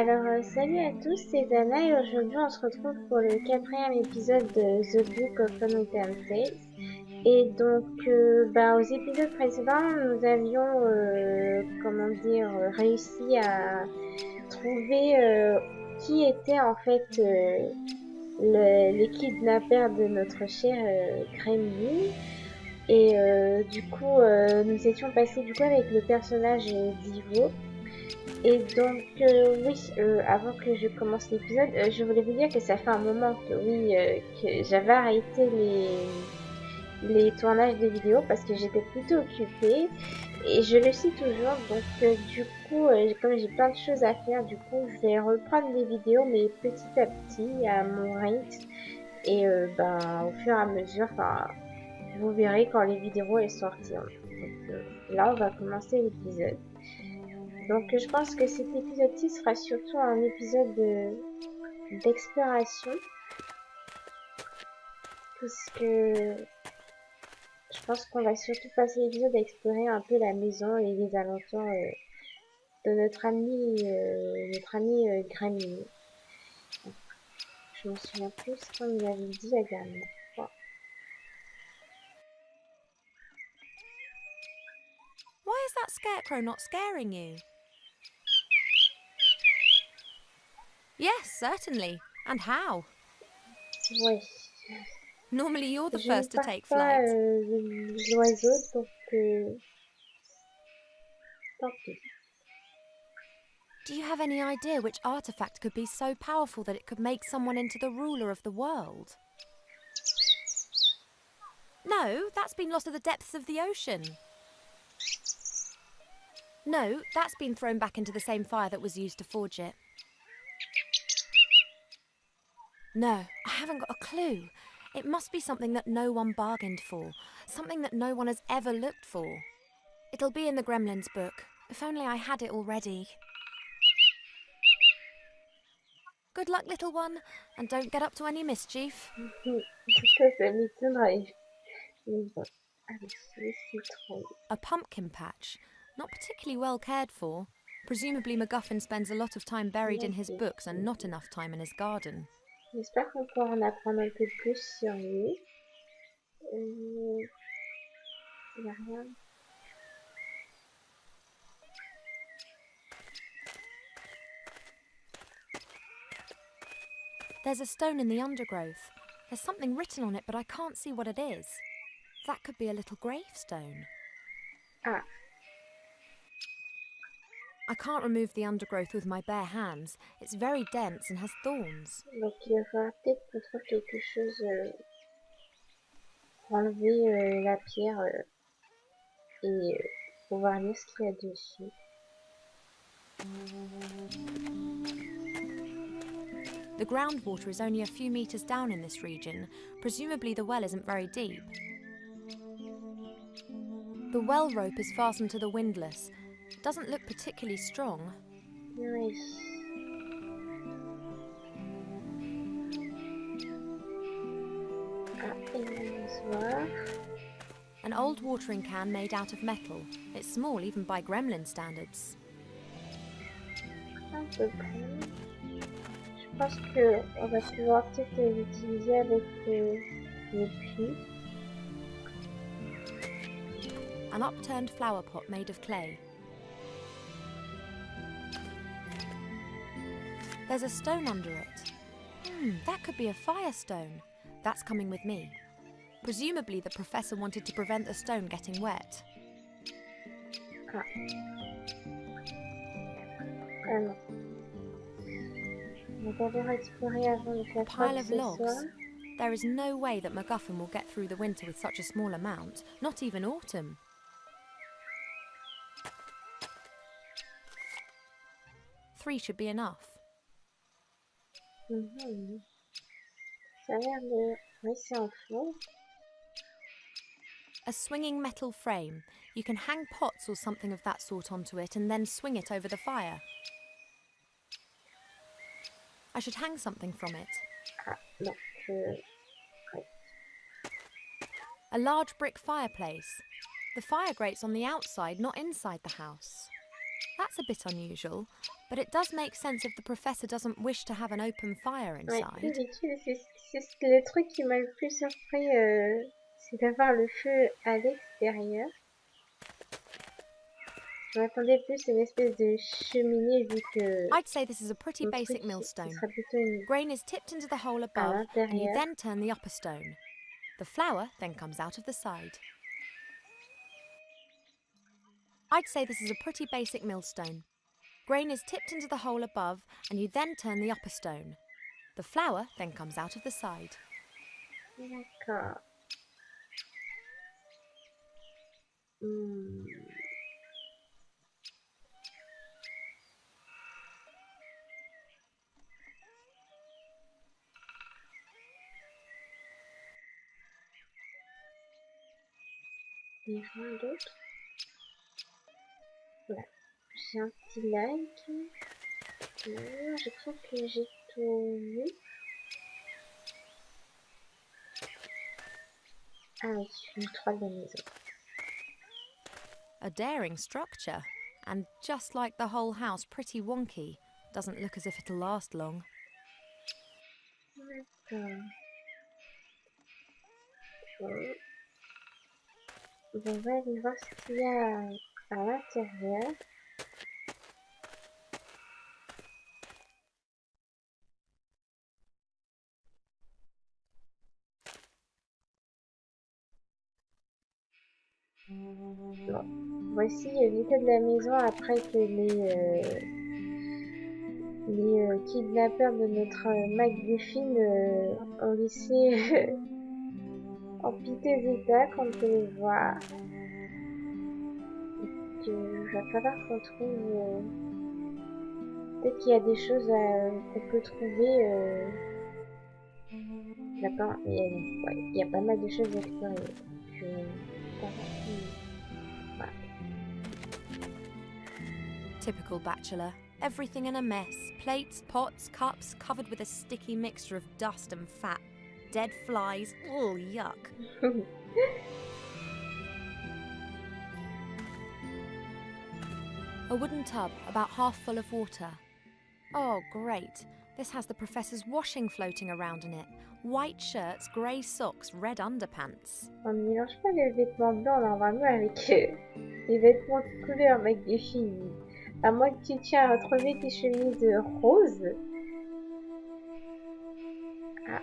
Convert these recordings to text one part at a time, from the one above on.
Alors, salut à tous, c'est Zana et aujourd'hui on se retrouve pour le quatrième épisode de The Book of Unwritten Tales. Et donc, aux épisodes précédents, nous avions, réussi à trouver qui était en fait les kidnappeurs de notre cher gremlin. Et du coup, nous étions passés du coup avec le personnage d'Ivo. Et donc, avant que je commence l'épisode, je voulais vous dire que ça fait un moment que j'avais arrêté les tournages des vidéos parce que j'étais plutôt occupée et je le suis toujours. Donc, comme j'ai plein de choses à faire, du coup, je vais reprendre les vidéos, mais petit à petit, à mon rythme. Et au fur et à mesure, vous verrez quand les vidéos elles sortiront. Donc, là, on va commencer l'épisode. Donc je pense que cet épisode-ci sera surtout un épisode d'exploration, puisque je pense qu'on va surtout passer l'épisode à explorer un peu la maison et les alentours de notre ami Gremlin. Je me souviens plus ce qu'on lui avait dit la dernière fois. Why is that scarecrow not scaring you? Yes, certainly. And how? Ouais. Normally you're the Je first ne to pars take pas flight. l'oiseau, donc tant pis. Do you have any idea which artefact could be so powerful that it could make someone into the ruler of the world? No, that's been lost to the depths of the ocean. No, that's been thrown back into the same fire that was used to forge it. No, I haven't got a clue. It must be something that no one bargained for, something that no one has ever looked for. It'll be in the gremlins book. If only I had it already. Good luck, little one, and don't get up to any mischief. Ça m'étonnerait. Mais bon, allez, les citrons. A pumpkin patch, not particularly well cared for. Presumably McGuffin spends a lot of time buried in his books and not enough time in his garden. J'espère qu'on pourra en apprendre un peu plus sur lui. Il n'y a rien. There's a stone in the undergrowth. There's something written on it, but I can't see what it is. That could be a little gravestone. Ah, I can't remove the undergrowth with my bare hands. It's very dense and has thorns. donc il va falloir peut-être qu'on trouve quelque chose pour enlever la pierre et pouvoir lire ce qu'il y a dessus. The groundwater is only a few metres down in this region. Presumably the well isn't very deep. The well rope is fastened to the windlass. It doesn't look particularly strong. Oui. Ah, et bonsoir. An old watering can made out of metal. It's small even by gremlin standards. Un peu près. Je pense qu'on va pouvoir peut-être l'utiliser avec le puits. An upturned flower pot made of clay. There's a stone under it. That could be a firestone. That's coming with me. Presumably the professor wanted to prevent the stone getting wet. Ah. Ah non. On va d'abord explorer avant de faire quoi Pile que of ce logs. soit. There is no way that McGuffin will get through the winter with such a small amount, not even autumn. Three should be enough. Ça a l'air de... Oui, c'est en fond. A swinging metal frame. You can hang pots or something of that sort onto it and then swing it over the fire. I should hang something from it. Ah, non, ouais. A large brick fireplace. The fire grates on the outside, not inside the house. That's a bit unusual. but it does make sense if the professor doesn't wish to have an open fire Ouais, inside. d'habitude, c'est le truc qui m'a le plus surpris, c'est d'avoir le feu à l'extérieur. Je m'attendais plus à une espèce de cheminée vu que I'd say this is a pretty mon basic truc, ce millstone. sera plutôt une Grain is tipped into the hole à above, and you l'intérieur. then turn the upper stone. The flour then comes out of the side. I'd say this is a pretty basic millstone. Grain is tipped into the hole above, and you then turn the upper stone. The flour then comes out of the side. D'accord. Il n'y a rien d'autre. Voilà. J'ai un petit like. Je crois que j'ai tout vu. Ah oui, une 3 de la maison. A daring structure, and just like the whole house, pretty wonky. Doesn't look as if it'll last long. D'accord. Bon. On va aller voir ce qu'il y a à l'intérieur. Bon. Voici l'état de la maison après que les kidnappeurs de notre McGuffin ont laissé en piteux état, comme on peut le voir. Donc, il va falloir qu'on trouve... peut-être qu'il y a des choses qu'on peut trouver... Là-bas, il y a pas mal de choses à explorer. Donc, voilà. Typical bachelor. Everything in a mess. Plates, pots, cups, covered with a sticky mixture of dust and fat. Dead flies. Oh, yuck. A wooden tub, about half full of water. Oh, great. This has the professor's washing floating around in it. White shirts, grey socks, red underpants. On ne mélange pas les vêtements blancs normalement avec les vêtements de couleur McGuffin. À moins que tu tiens à retrouver tes chemises roses. Ah.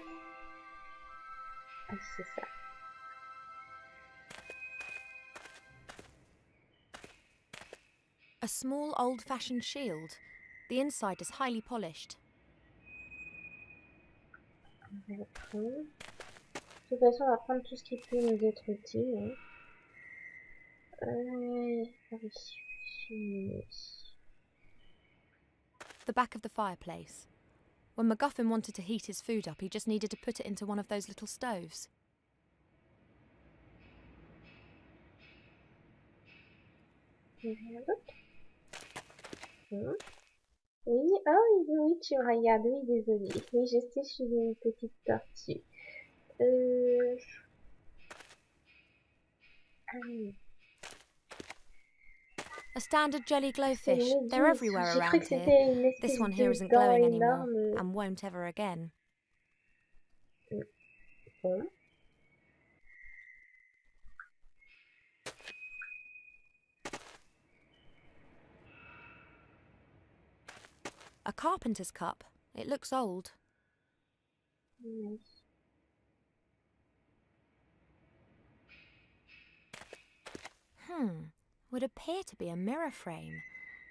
Ah, c'est ça. A small old-fashioned shield. The inside is highly polished. On va le prendre. De toute façon, on va prendre tout ce qui peut nous être utile. Ah oui. The back of the fireplace. When McGuffin wanted to heat his food up, he just needed to put it into one of those little stoves. Oui, oh oui, tu me regardes, oui, désolée. Oui, je suis une petite tortue. Ah oui. A standard jelly glowfish. C'est They're everywhere J'ai cru around que here. c'était une espèce This one here de isn't dent glowing anymore, énorme. and won't ever again. Bon. A carpenter's cup. It looks old. Oui. Would appear to be a mirror frame.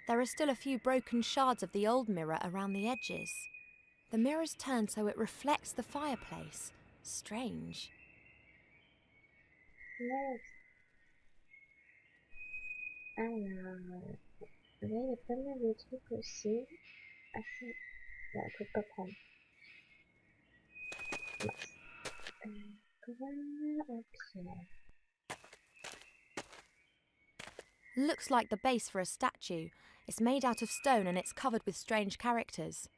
There are still a few broken shards of the old mirror around the edges. The mirror's turned so it reflects the fireplace. Strange. Nice. Alors, là, il y a pas mal de trucs aussi. Ah, si. Là, on peut pas prendre. Gremlin en pierre. Looks like the base for a statue. It's made out of stone and it's covered with strange characters.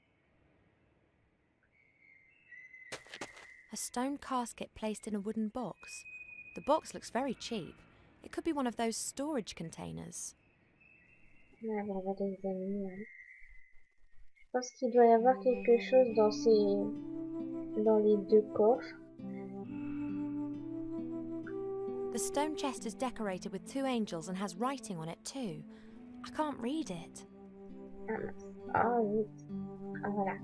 A stone casket placed in a wooden box. The box looks very cheap. It could be one of those storage containers. Là, on va les examiner. pense qu'il doit y avoir quelque chose dans les deux coffres. The stone chest is decorated with 2 angels and has writing on it too. I can't read it. Ah mince. Ah oui. Ah voilà.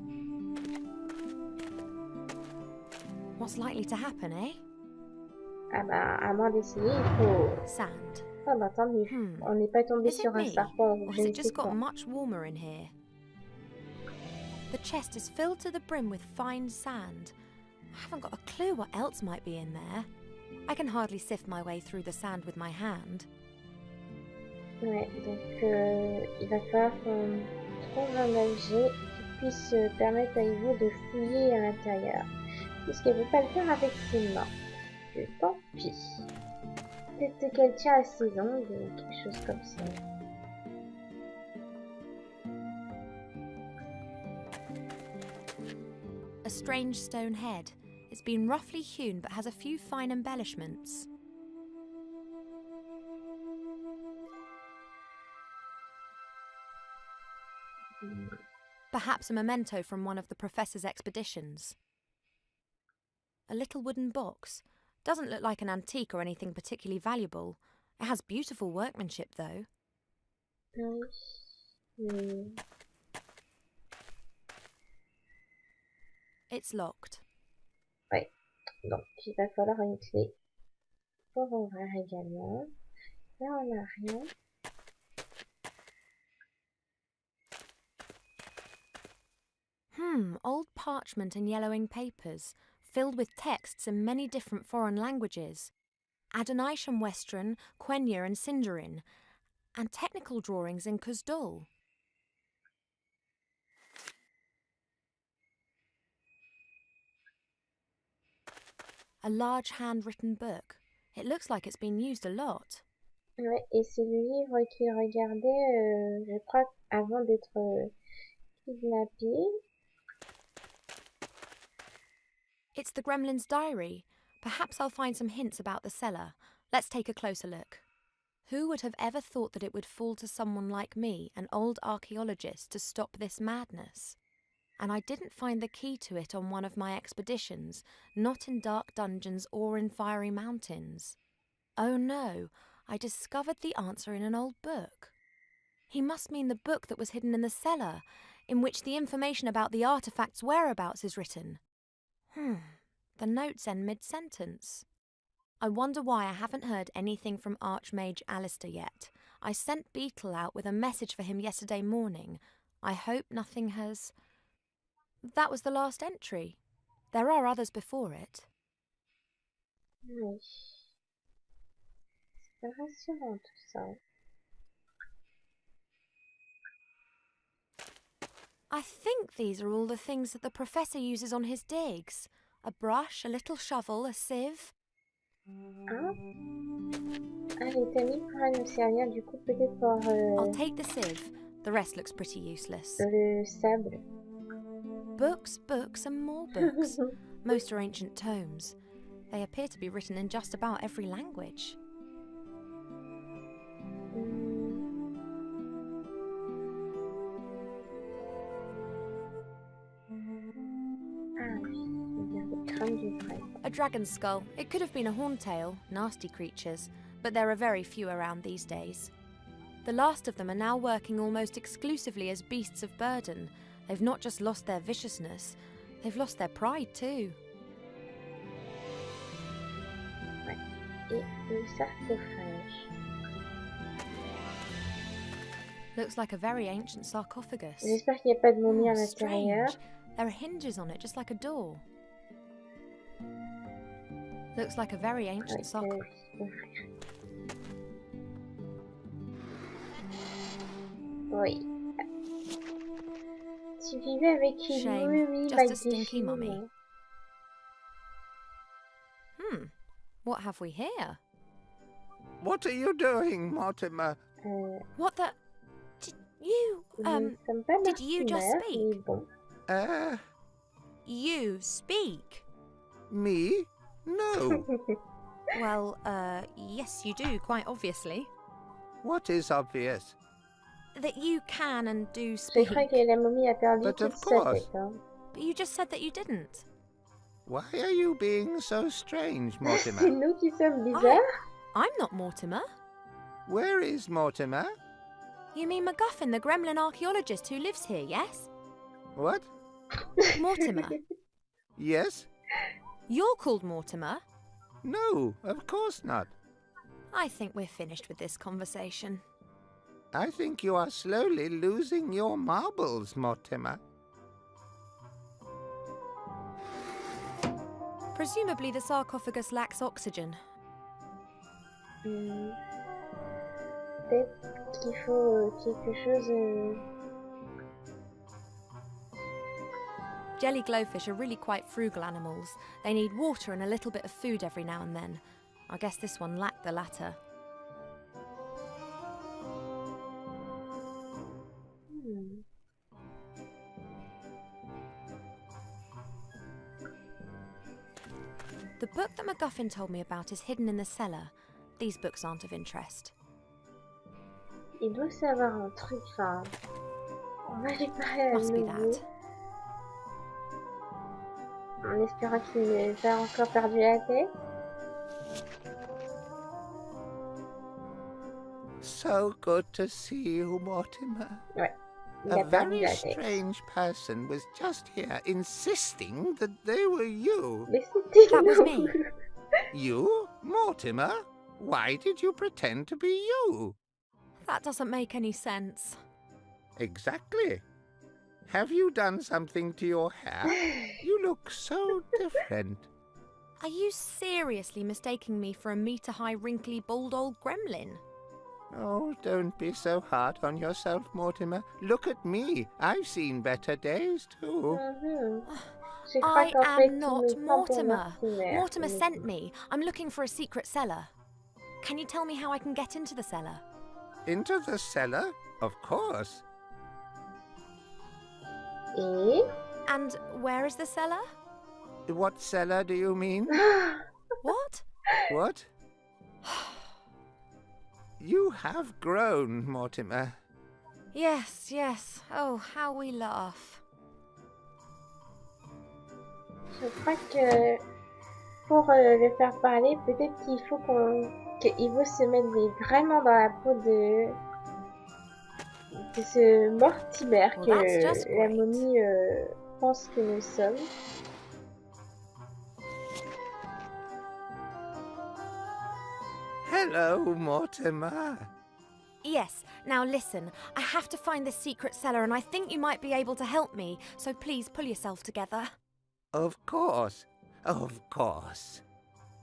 What's likely to happen, eh? Ah bah, à moins d'essayer, il faut... Sand. Ah bah tant mieux. On n'est pas tombé Is it sur un me, serpent ou or je has ne it sais just got quoi. much warmer in here? The chest is filled to the brim with fine sand. I haven't got a clue what else might be in there. I can hardly sift my way through the sand with my hand. Ouais, donc il va falloir qu'on trouve un objet qui puisse permettre à Ivo de fouiller à l'intérieur. Puisqu'elle ne peut pas le faire avec ses mains. Que tant pis. Peut-être qu'elle tient à ses ongles ou quelque chose comme ça. A strange stone head. It's been roughly hewn but has a few fine embellishments. Perhaps a memento from one of the professor's expeditions. A little wooden box. Doesn't look like an antique or anything particularly valuable. It has beautiful workmanship though. It's locked. Ouais, donc il va falloir une clé pour ouvrir également. Là on n'a rien. Old parchment and yellowing papers, filled with texts in many different foreign languages. Adonisham Western, Quenya and Sindarin, and technical drawings in Kuzdul. A large handwritten book. It looks like it's been used a lot. Ouais, et c'est le livre qu'il regardait, je crois, avant d'être kidnappé. It's the gremlin's diary. Perhaps I'll find some hints about the cellar. Let's take a closer look. Who would have ever thought that it would fall to someone like me, an old archaeologist, to stop this madness? And I didn't find the key to it on one of my expeditions, not in dark dungeons or in fiery mountains. Oh no, I discovered the answer in an old book. He must mean the book that was hidden in the cellar, in which the information about the artefact's whereabouts is written. The notes end mid-sentence. I wonder why I haven't heard anything from Archmage Alistair yet. I sent Beetle out with a message for him yesterday morning. I hope nothing has... That was the last entry. There are others before it. Oui. C'est pas rassurant tout ça. I think these are all the things that the professor uses on his digs. A brush, a little shovel, a sieve. Hein? Ah, les tamis pourraient nous servir du coup peut-être pour I'll take the sieve. The rest looks pretty useless. le sable. Books, books and more books. Most are ancient tomes. They appear to be written in just about every language. A dragon's skull. It could have been a horntail, nasty creatures, but there are very few around these days. The last of them are now working almost exclusively as beasts of burden. They've not just lost their viciousness, they've lost their pride too. Et le sarcophage. Looks like a very ancient sarcophagus. J'espère qu'il n'y a pas de momie à l'intérieur. Strange. There are hinges on it, just like a door. Looks like a very ancient sarcophagus. Oui. Tu vivais avec une momie Just a stinky mummy. What have we here? What are you doing, Mortimer? What the... Did you just speak? You speak? Me? No. Well, yes you do, quite obviously. What is obvious? that you can and do Je speak. crois que la momie a perdu But toute of sa course. tête. Hein. But you just said that you didn't. Why are you being so strange, C'est Mortimer? nous qui sommes bizarres. I'm not Mortimer. Where is Mortimer? You mean McGuffin, the gremlin archaeologist who lives here, yes? What? Mortimer. Yes? You're called Mortimer? No, of course not. I think we're finished with this conversation. I think you are slowly losing your marbles, Mortimer. Presumably the sarcophagus lacks oxygen. Peut-être qu'il faut quelque chose... Jelly glowfish are really quite frugal animals. They need water and a little bit of food every now and then. I guess this one lacked the latter. The book that McGuffin told me about is hidden in the cellar. These books aren't of interest. Il doit savoir un truc, enfin... On va lui parler à Must be nouveau. that. En espérant qu'il n'ait pas encore perdu la tête. So good to see you, Mortimer. Ouais, il A a perdu very la tête. strange person was just here insisting that they were you. Mais c'était That was nous. me. You, Mortimer? Why did you pretend to be you? That doesn't make any sense. Exactly. Have you done something to your hair? You look so different. Are you seriously mistaking me for a metre-high, wrinkly, bald old gremlin? Oh, don't be so hard on yourself, Mortimer. Look at me. I've seen better days, too. Je crois qu'en fait, I am il not me prend pour Mortimer. Mortimer. Mortimer sent me. I'm looking for a secret cellar. Can you tell me how I can get into the cellar? Into the cellar? Of course. Et... And where is the cellar? What cellar do you mean? What? What? You have grown, Mortimer. Yes, yes. Oh, how we laugh. Je crois que pour le faire parler, peut-être qu'il faut qu'il veut se mettre vraiment dans la peau de ce Mortimer Well, que that's just la great. momie pense que nous sommes. Hello, Mortimer. Yes, now listen. I have to find this secret cellar and I think you might be able to help me, so please pull yourself together. Of course. Of course.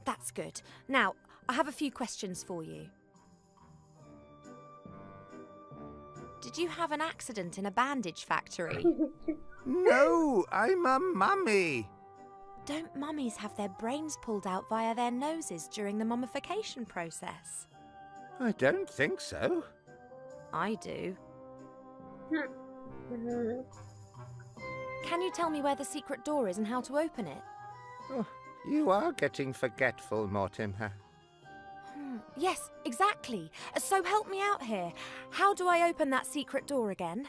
That's good. Now, I have a few questions for you. Did you have an accident in a bandage factory? No, I'm a mummy. Don't mummies have their brains pulled out via their noses during the mummification process? I don't think so. I do. Can you tell me where the secret door is and how to open it? Oh, you are getting forgetful, Mortimer. Yes, exactly. So help me out here. How do I open that secret door again?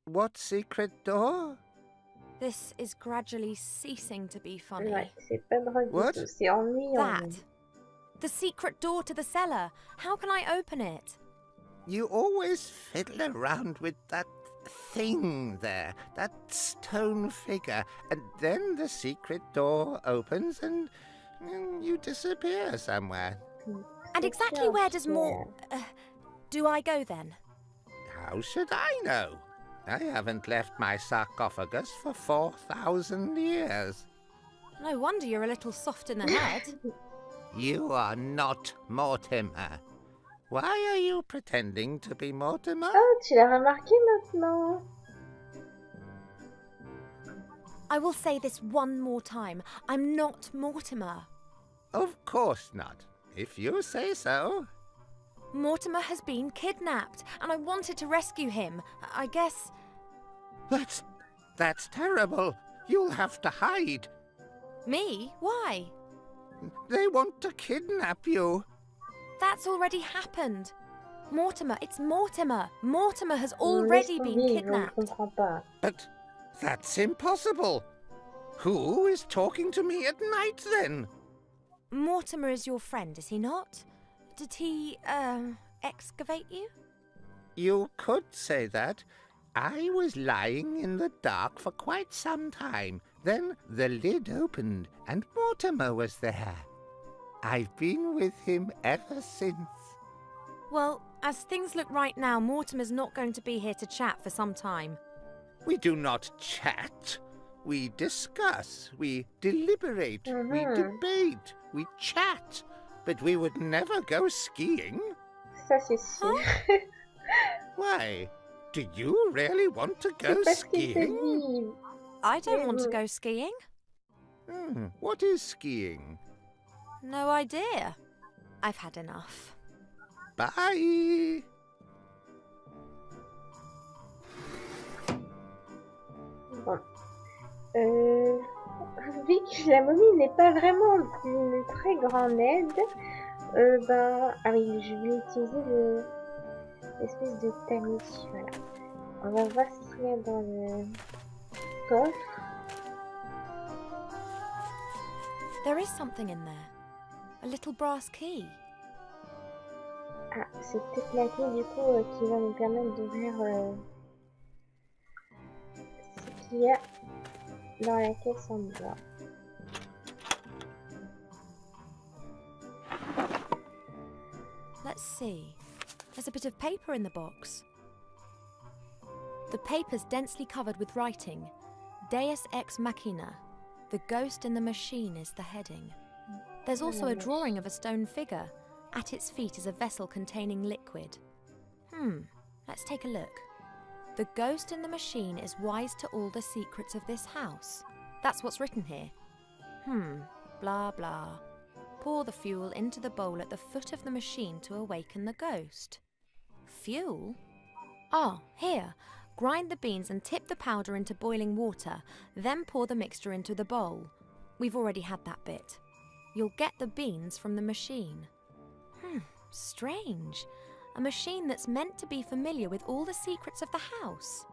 What secret door? This is gradually ceasing to be funny. Ouais, c'est pas drôle What? du tout, c'est ennuyant. That. The secret door to the cellar. How can I open it? You always fiddle around with that thing there, that stone figure, and then the secret door opens and you disappear somewhere. And exactly where does more... do I go then? How should I know? I haven't left my sarcophagus for 4,000 years. No wonder you're a little soft in the head. You are not Mortimer. Why are you pretending to be Mortimer? Oh, tu l'as remarqué maintenant. I will say this one more time. I'm not Mortimer. Of course not. If you say so. Mortimer has been kidnapped, and I wanted to rescue him. I guess... That's terrible. You'll have to hide. Me? Why? They want to kidnap you. That's already happened. Mortimer, it's Mortimer! Mortimer has Laisse already been tomber, je ne kidnapped. comprends pas. But that's impossible. Who is talking to me at night then? Mortimer is your friend, is he not? Did he, excavate you? You could say that. I was lying in the dark for quite some time. Then the lid opened and Mortimer was there. I've been with him ever since. Well, as things look right now, Mortimer's not going to be here to chat for some time. We do not chat. We discuss. We deliberate. We debate. We chat. But we would never go skiing. Ça, c'est sûr. Why? Do you really want to go C'est pas ce qu'il te skiing? dit. I don't want to go skiing. What is skiing? No idea. I've had enough. Bye. Bon. Vu que la momie n'est pas vraiment d'une très grande aide, ah oui, je vais utiliser l'espèce de tamis, voilà. On va voir ce qu'il y a dans le coffre. There is something in there. A little brass key. Ah, c'est peut-être la clé du coup qui va nous permettre d'ouvrir ce qu'il y a dans la caisse en bois. Let's see. There's a bit of paper in the box. The paper's densely covered with writing. Deus ex machina. The ghost in the machine is the heading. There's also a drawing of a stone figure. At its feet is a vessel containing liquid. Let's take a look. The ghost in the machine is wise to all the secrets of this house. That's what's written here. Blah blah. Pour the fuel into the bowl at the foot of the machine to awaken the ghost. Fuel? Ah, here. Grind the beans and tip the powder into boiling water, then pour the mixture into the bowl. We've already had that bit. You'll get the beans from the machine. Strange. A machine that's meant to be familiar with all the secrets of the house.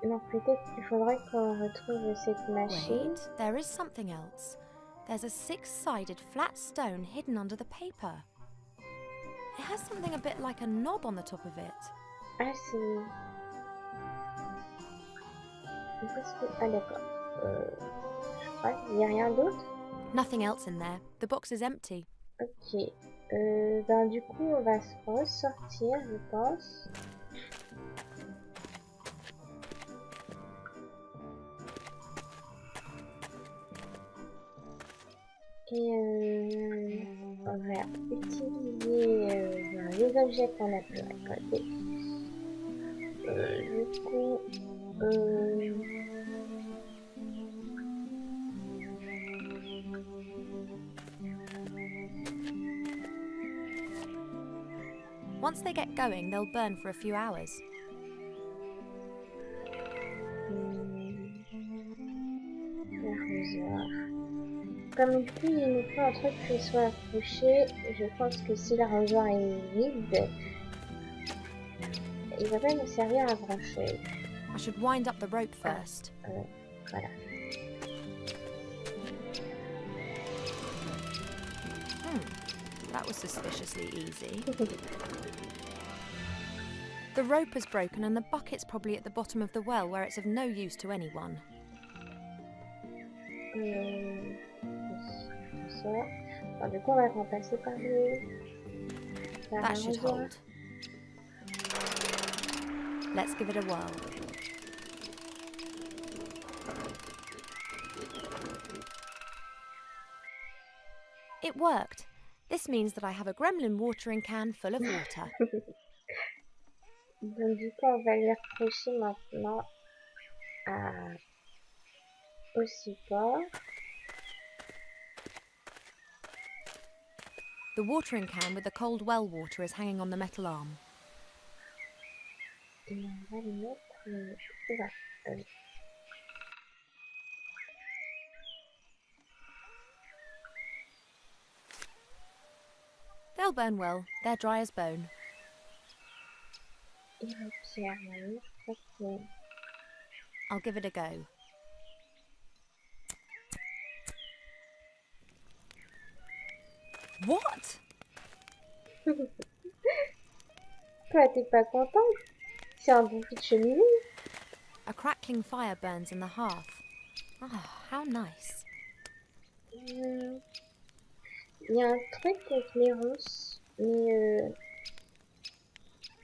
Donc peut-être qu'il faudrait qu'on retrouve cette machine. Wait, there is something else. There's a six-sided flat stone hidden under the paper. It has something a bit like a knob on the top of it. Ah, c'est... Ah d'accord. Je crois qu'il n'y a rien d'autre. Nothing else in there. The box is empty. Ok. Ben du coup, on va se ressortir, je pense. Et on va utiliser les objets qu'on a pu récolter. Du coup, Once they get going, they'll burn for a few hours. l'arrosoir. Comme du coup, il nous faut un truc qui soit accroché. Je pense que si l'arrosoir est vide, il va pas nous servir à grand chose. I should wind up the rope first. Voilà. That was suspiciously easy. The rope is broken and the bucket's probably at the bottom of the well where it's of no use to anyone. Ça. Alors, du coup, on va remplacer par That should hold. Let's give it a whirl. It worked. This means that I have a gremlin watering can full of water. Donc du coup, on va le raccrocher maintenant au support. The watering can with the cold well water is hanging on the metal arm. Et on va le mettre They'll burn well. They're dry as bone. Et la pierre, oui, je crois que... I'll give it a go. What? Toi, t'es pas contente? C'est un bouffon de cheminée. A crackling fire burns in the hearth. Ah, how nice. Il y a un truc avec les ronces, mais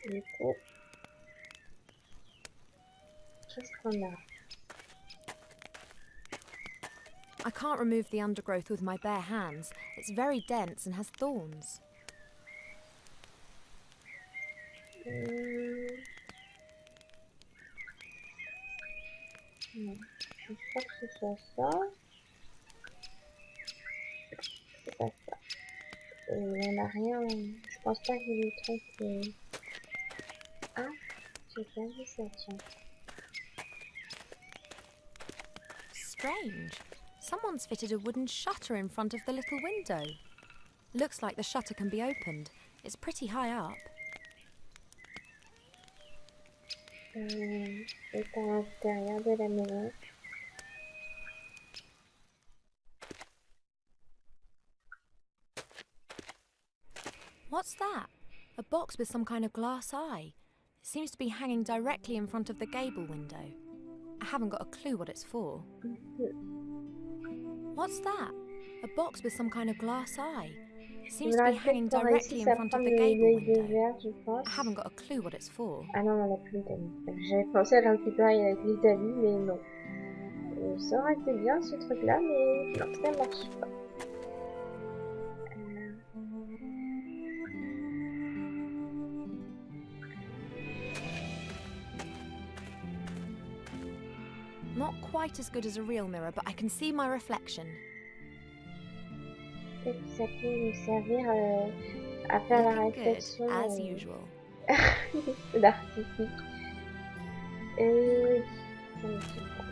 du coup, qu'est-ce qu'on a? I can't remove the undergrowth with my bare hands. It's very dense and has thorns. Non, je pense pas que ce soit ça. C'est pas ça. Il n'y en a rien. Je pense pas qu'il y ait des trucs. Ah, j'ai pas vu ça, tiens. Strange. Someone's fitted a wooden shutter in front of the little window. Looks like the shutter can be opened. It's pretty high up. C'est à l'intérieur de la maison. What's that? A box with some kind of glass eye. It seems to be hanging directly in front of the gable window. I haven't got a clue what it's for. What's that? A box with some kind of glass eye. It seems to be hanging directly in front of the gable window. I haven't got a clue what it's for. Ah non, on n'a plus d'Italie. J'avais pensé à récupérer avec l'Italie, mais non. Ça aurait été bien ce truc-là, mais non, ça marche pas. Not quite as good as a real mirror, but I can see my reflection. Peut-être que ça peut nous servir à faire la Looking réflexion. good, as usual. L'artistique. Oui, ça me fait pas.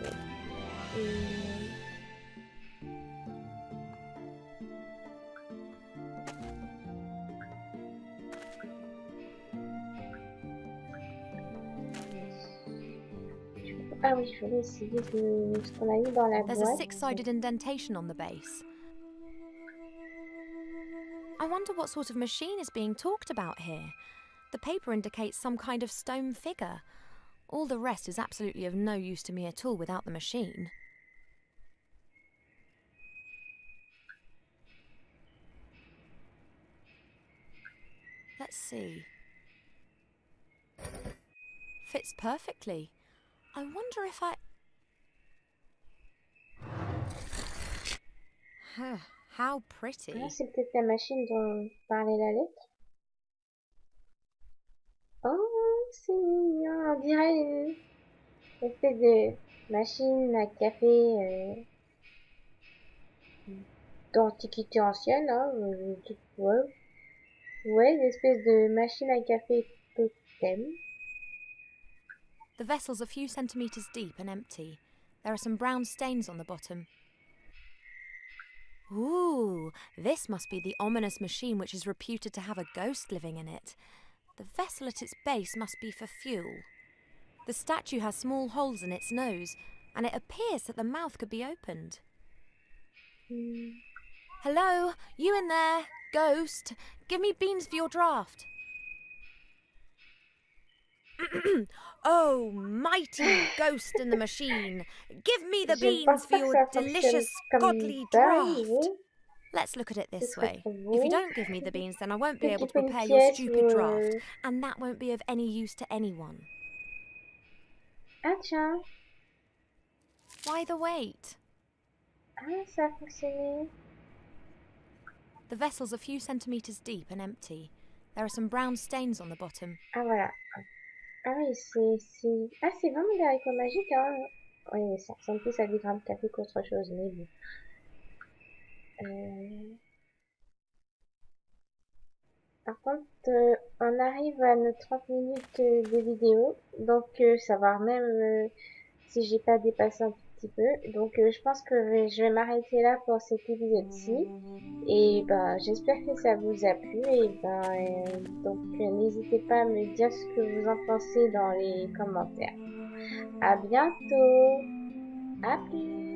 Ah oui, je voulais essayer de ce qu'on a mis dans la There's a boîte. six-sided indentation on the base. I wonder what sort of machine is being talked about here. The paper indicates some kind of stone figure. All the rest is absolutely of no use to me at all without the machine. Let's see. Fits perfectly. I wonder if I... How pretty. Ah, c'est peut-être la machine dont parlait la lettre. Oh, c'est mignon. On dirait une espèce de machine à café d'antiquité ancienne. Hein. Ouais, une espèce de machine à café totem. The vessel's a few centimetres deep and empty. There are some brown stains on the bottom. Ooh, this must be the ominous machine which is reputed to have a ghost living in it. The vessel at its base must be for fuel. The statue has small holes in its nose, and it appears that the mouth could be opened. Hello, you in there? Ghost, give me beans for your draft. Oh, mighty ghost in the machine, give me the beans for your delicious, godly draft. Let's look at it this way. If you don't give me the beans, then I won't be able to prepare your stupid draft, and that won't be of any use to anyone. Ah tiens. Why the wait? Ah, ça a fonctionné. The vessel's a few centimetres deep and empty. There are some brown stains on the bottom. Ah voilà. Ah oui, c'est... Ah, c'est vraiment des haricots magiques, hein. Oui, mais ça ressemble plus à des grains de café qu'autre chose, mais bon. Par contre, on arrive à nos 30 minutes de vidéo, donc savoir même si j'ai pas dépassé un petit peu. Donc je pense que je vais m'arrêter là pour cet épisode-ci. Et ben j'espère que ça vous a plu. Et n'hésitez pas à me dire ce que vous en pensez dans les commentaires. À bientôt. À plus.